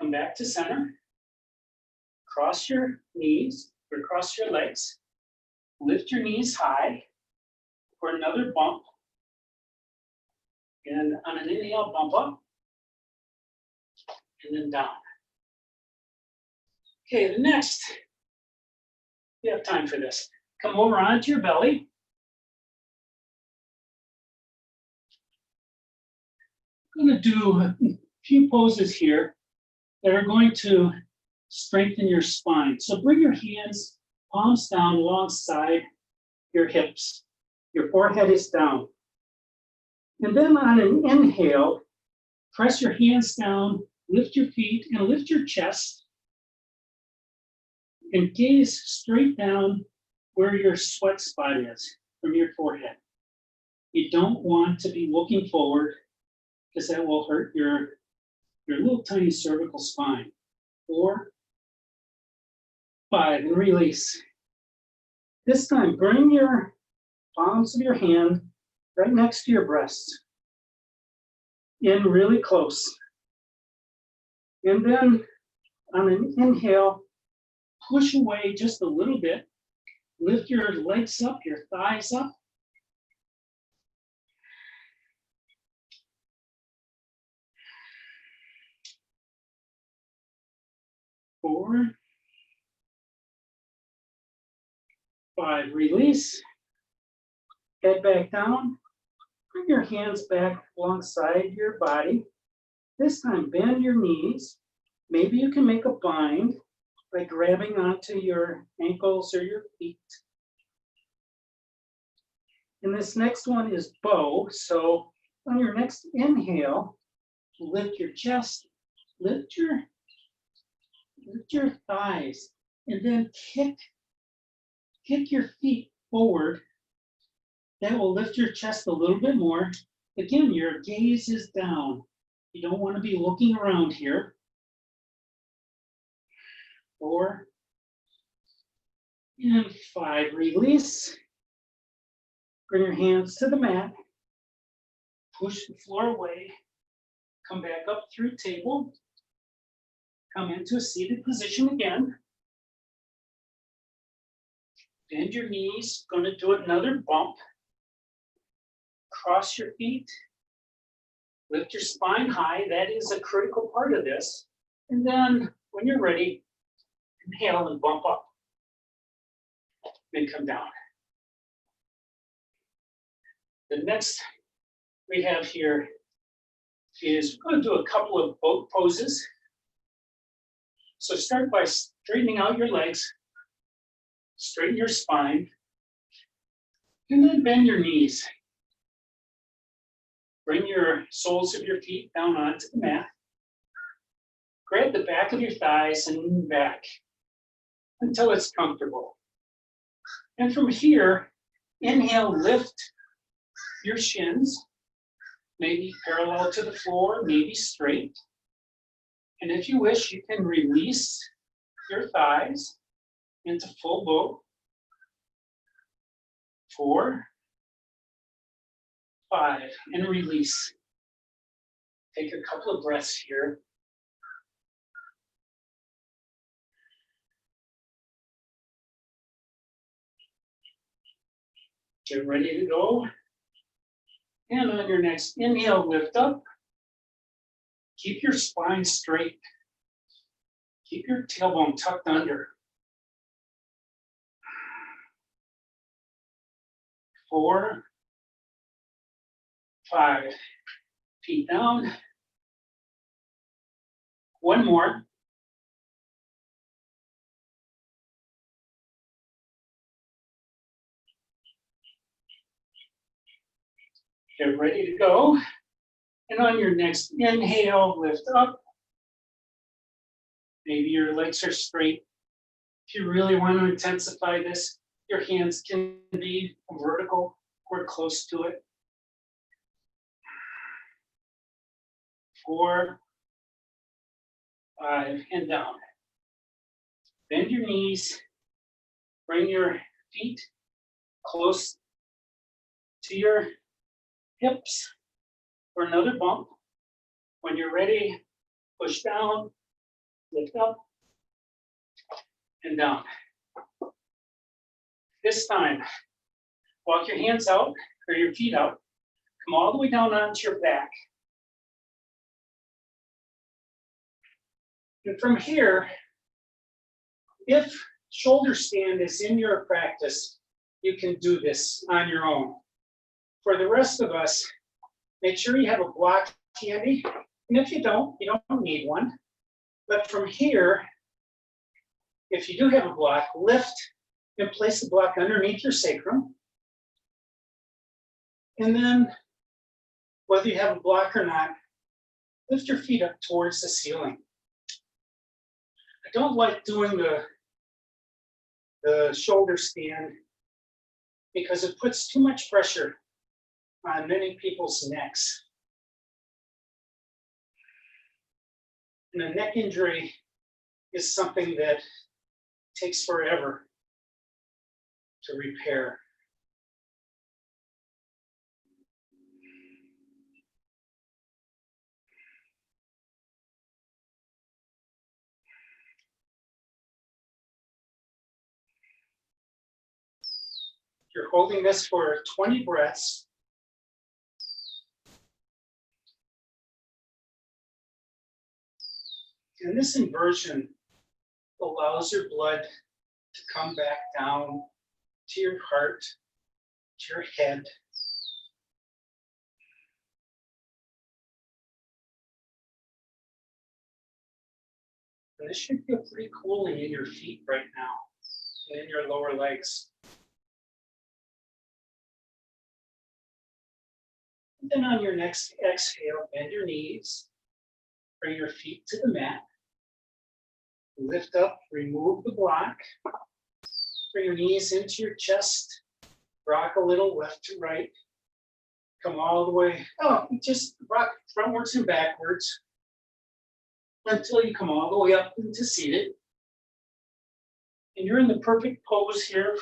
Come back to center. Cross your knees or cross your legs. Lift your knees high for another bump. And on an inhale, bump up. And then down. Okay, the next, we have time for this. Come over onto your belly. I'm going to do a few poses here that are going to strengthen your spine. So bring your hands, palms down alongside your hips. Your forehead is down. And then on an inhale, press your hands down, lift your feet, and lift your chest. And gaze straight down where your sweat spot is from your forehead. You don't want to be looking forward because that will hurt your little tiny cervical spine. 4, 5, and release. This time, bring your palms of your hand right next to your breast. In really close. And then on an inhale, push away just a little bit. Lift your legs up, your thighs up. 4, 5, release. Head back down. Bring your hands back alongside your body. This time, bend your knees. Maybe you can make a bind by grabbing onto your ankles or your feet. And this next one is bow. So on your next inhale, lift your chest, lift your thighs, and then kick your feet forward. That will lift your chest a little bit more. Again, your gaze is down. You don't want to be looking around here. 4, and 5, release. Bring your hands to the mat. Push the floor away. Come back up through table. Come into a seated position again. Bend your knees. Going to do another bump. Cross your feet. Lift your spine high. That is a critical part of this. And then when you're ready, inhale and bump up. Then come down. The next we have here is we're going to do a couple of boat poses. So start by straightening out your legs, straighten your spine, and then bend your knees. Bring your soles of your feet down onto the mat. Grab the back of your thighs and lean back until it's comfortable. And from here, inhale, lift your shins, maybe parallel to the floor, maybe straight. And if you wish, you can release your thighs into full boat. 4, 5, and release. Take a couple of breaths here. Get ready to go. And on your next inhale, lift up. Keep your spine straight. Keep your tailbone tucked under. 4, 5, feet down. One more. Get ready to go. And on your next inhale, lift up. Maybe your legs are straight. If you really want to intensify this, your hands can be vertical or close to it. 4, 5, and down. Bend your knees. Bring your feet close to your hips for another bump. When you're ready, push down, lift up, and down. This time, walk your hands out, or your feet out. Come all the way down onto your back. And from here, if shoulder stand is in your practice, you can do this on your own. For the rest of us, make sure you have a block handy. And if you don't need one. But from here, if you do have a block, lift and place the block underneath your sacrum. And then, whether you have a block or not, lift your feet up towards the ceiling. I don't like doing the shoulder stand because it puts too much pressure on many people's necks. And a neck injury is something that takes forever to repair. You're holding this for 20 breaths. And this inversion allows your blood to come back down to your heart, to your head. And this should feel pretty cooling in your feet right now and in your lower legs. And then on your next exhale, bend your knees, bring your feet to the mat, lift up, remove the block, bring your knees into your chest, rock a little left to right, come all the way, just rock frontwards and backwards until you come all the way up into seated. And you're in the perfect pose here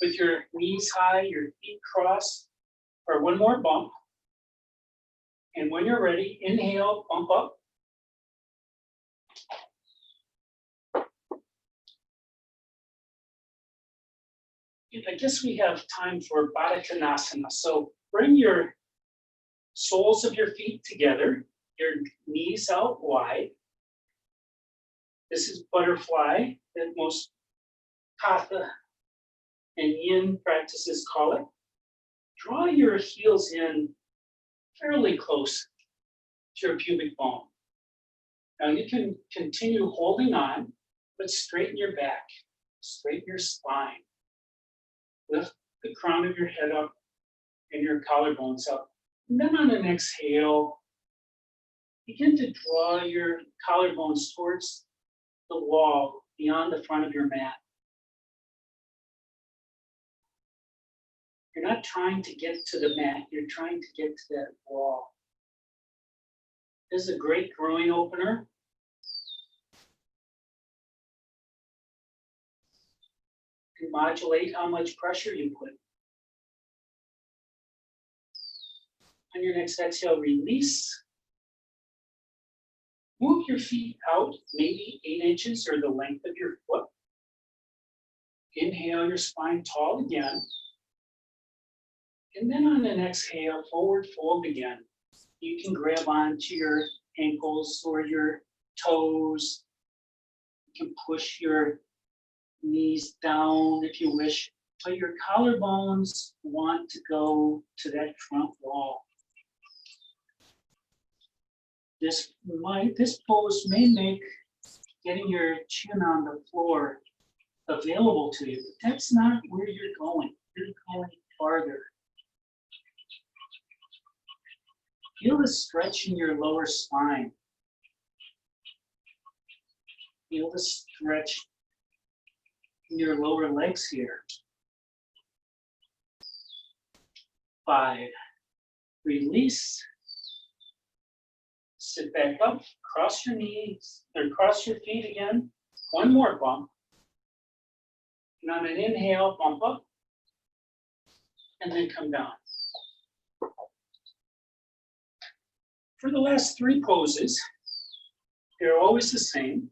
with your knees high, your feet crossed, for one more bump. And when you're ready, inhale, bump up. And I guess we have time for Padmasana. So bring your soles of your feet together, your knees out wide. This is butterfly that most Hatha and Yin practices call it. Draw your heels in fairly close to your pubic bone. Now you can continue holding on, but straighten your back, straighten your spine. Lift the crown of your head up and your collarbones up. And then on an exhale, begin to draw your collarbones towards the wall beyond the front of your mat. You're not trying to get to the mat, you're trying to get to that wall. This is a great groin opener. You can modulate how much pressure you put. On your next exhale, release. Move your feet out, maybe 8 inches or the length of your foot. Inhale your spine tall again. And then on an exhale, forward fold again. You can grab onto your ankles or your toes. You can push your knees down if you wish, but your collarbones want to go to that front wall. This pose may make getting your chin on the floor available to you, but that's not where you're going. You're going farther. Feel the stretch in your lower spine. Feel the stretch in your lower legs here. 5. Release. Sit back up, cross your knees, or cross your feet again. One more bump. And on an inhale, bump up, and then come down. For the last three poses, they're always the same.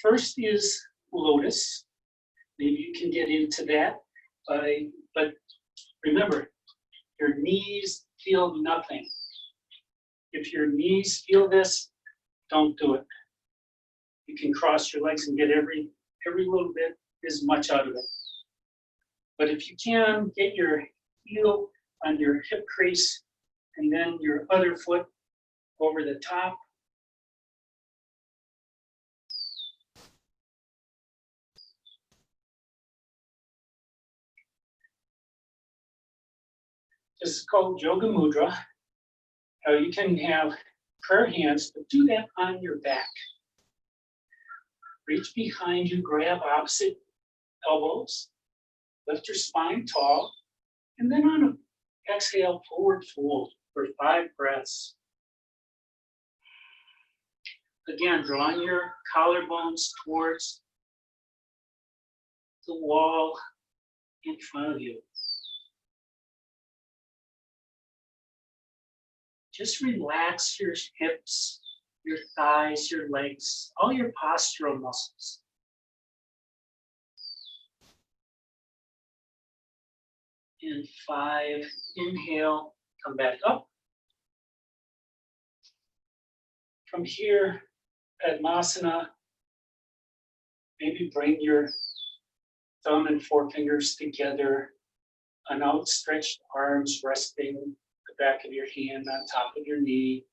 First is Lotus. Maybe you can get into that, but remember, your knees feel nothing. If your knees feel this, don't do it. You can cross your legs and get every little bit as much out of it. But if you can, get your heel on your hip crease and then your other foot over the top. This is called Yoga Mudra. You can have prayer hands, but do that on your back. Reach behind you, grab opposite elbows, lift your spine tall, and then on an exhale, forward fold for 5 breaths. Again, drawing your collarbones towards the wall in front of you. Just relax your hips, your thighs, your legs, all your postural muscles. And 5, inhale, come back up. From here, Padmasana, maybe bring your thumb and forefingers together, on outstretched arms resting the back of your hand on top of your knee.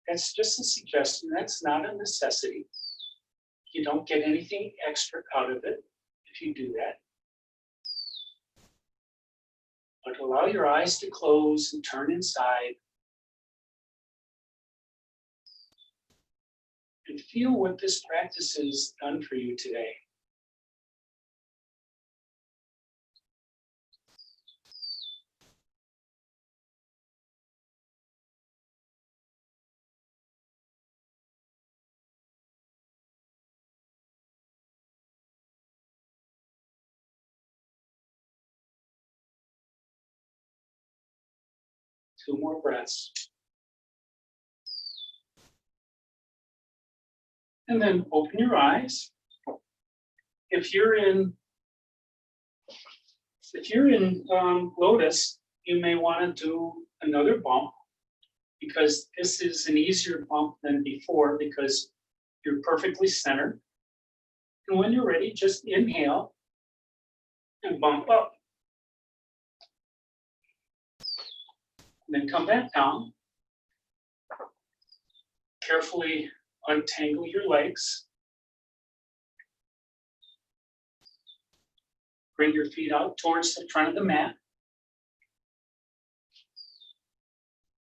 That's just a suggestion, that's not a necessity. You don't get anything extra out of it if you do that. But allow your eyes to close and turn inside. And feel what this practice has done for you today. Two more breaths. And then open your eyes. If you're in Lotus, you may want to do another bump because this is an easier bump than before because you're perfectly centered. And when you're ready, just inhale and bump up. And then come back down. Carefully untangle your legs. Bring your feet out towards the front of the mat.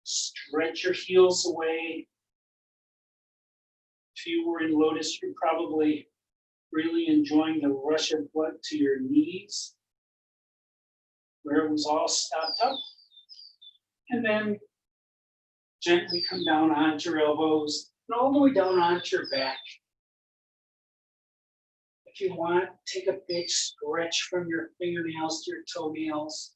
Stretch your heels away. If you were in Lotus, you're probably really enjoying the rush of blood to your knees, where it was all stopped up. And then gently come down onto your elbows and all the way down onto your back. If you want, take a big stretch from your fingernails to your toenails.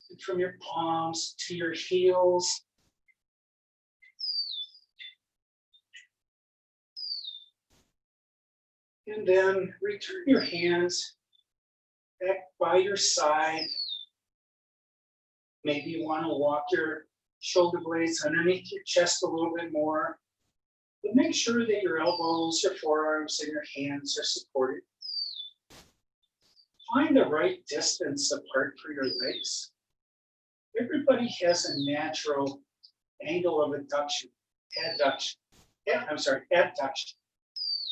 And from your palms to your heels. And then return your hands back by your side. Maybe you want to walk your shoulder blades underneath your chest a little bit more. But make sure that your elbows, your forearms, and your hands are supported. Find the right distance apart for your legs. Everybody has a natural angle of adduction,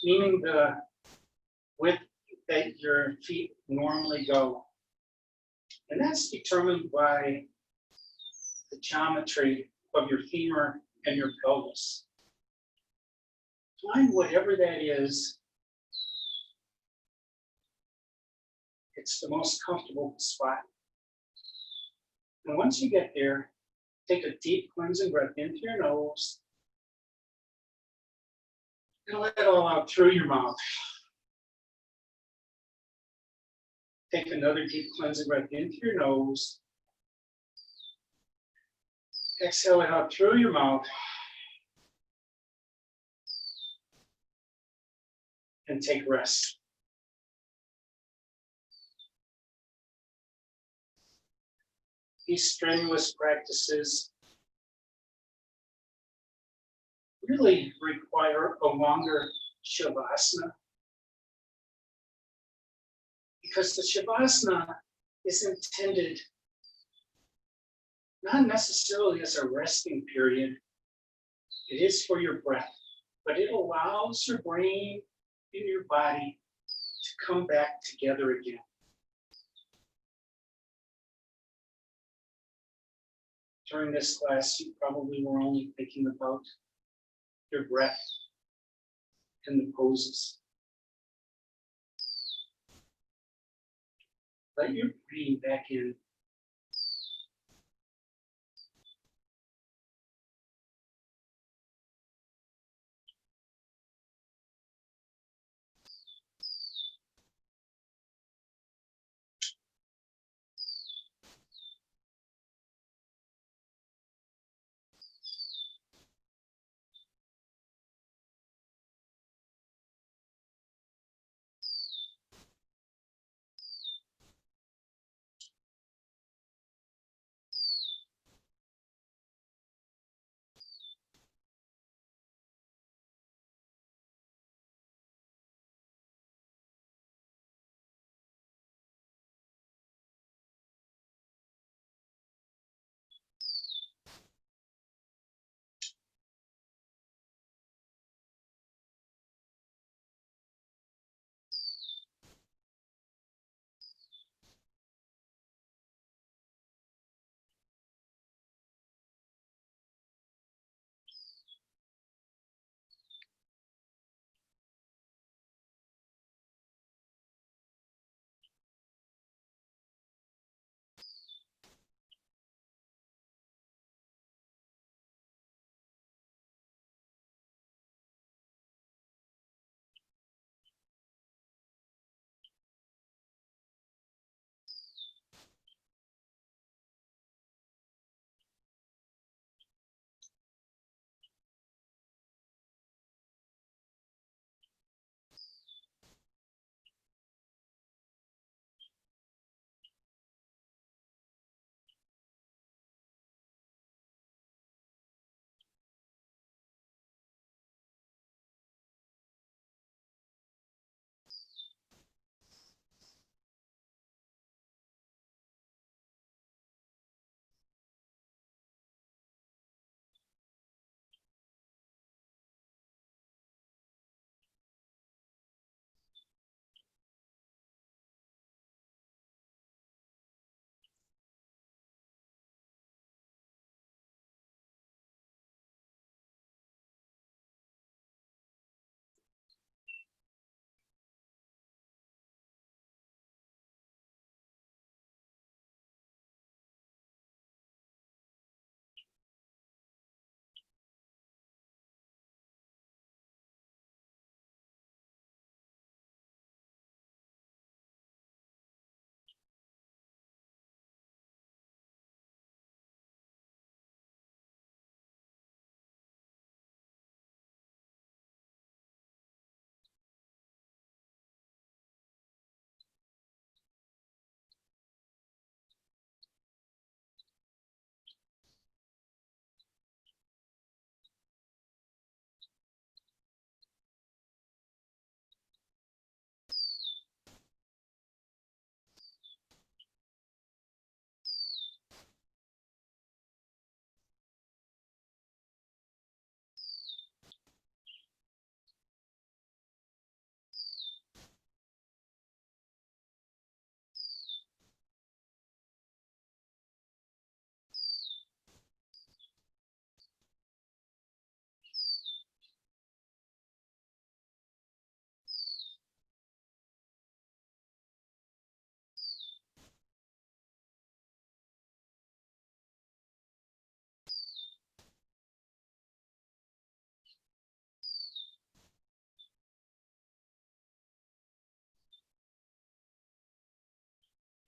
meaning the width that your feet normally go. And that's determined by the geometry of your femur and your pelvis. Find whatever that is. It's the most comfortable spot. And once you get there, take a deep cleansing breath in through your nose And let it all out through your mouth. Take another deep cleansing breath into your nose. Exhale it out through your mouth. And take rest. These strenuous practices really require a longer shavasana, because the shavasana is intended not necessarily as a resting period. It is for your breath, but it allows your brain and your body to come back together again. During this class, you probably were only thinking about your breath and the poses. Let your brain back in.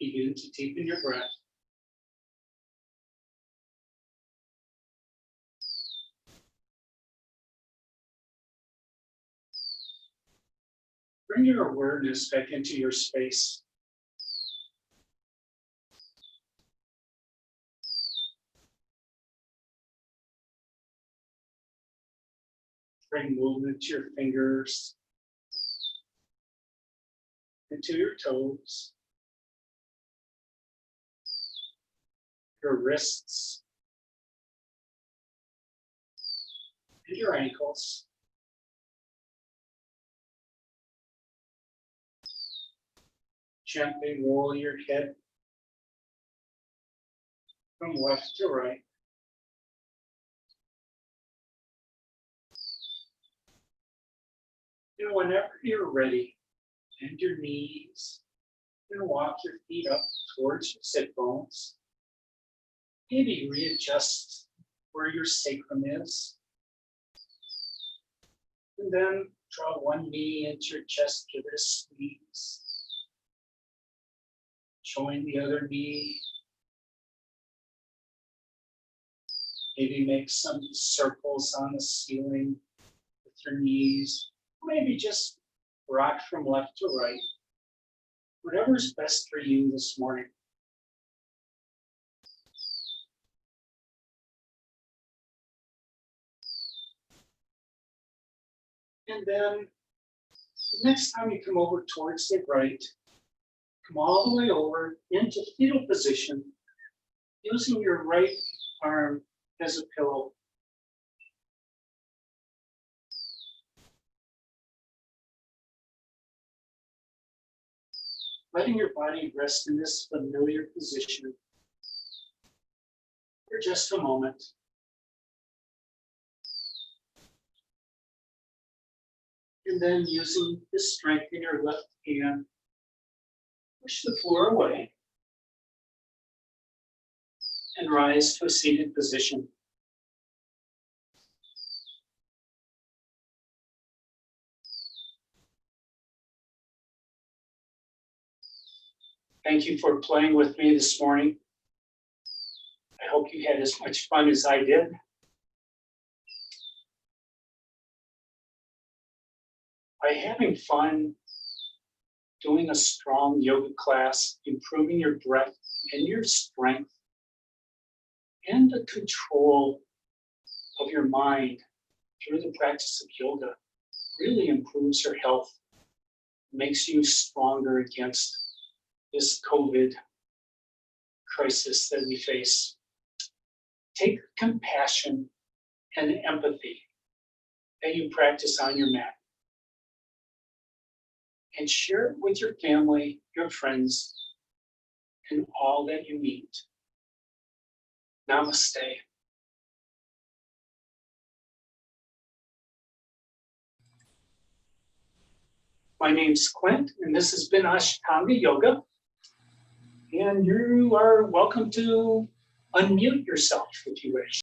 Begin to deepen your breath. Bring your awareness back into your space. Bring movement to your fingers, into your toes, your wrists, and your ankles. Gently roll your head from left to right. And whenever you're ready, bend your knees and walk your feet up towards your sit bones. Maybe readjust where your sacrum is. And then draw one knee into your chest, give it a squeeze. Join the other knee. Maybe make some circles on the ceiling with your knees. Maybe just rock from left to right. Whatever's best for you this morning. And then next time you come over towards the right, come all the way over into fetal position, using your right arm as a pillow. Letting your body rest in this familiar position for just a moment. And then using the strength in your left hand, push the floor away and rise to a seated position. Thank you for playing with me this morning. I hope you had as much fun as I did. By having fun, doing a strong yoga class, improving your breath and your strength, and the control of your mind through the practice of yoga really improves your health, makes you stronger against this COVID crisis that we face. Take compassion and empathy that you practice on your mat and share it with your family, your friends, and all that you meet. Namaste. My name's Clint, and this has been Ashtanga Yoga. And you are welcome to unmute yourself if you wish.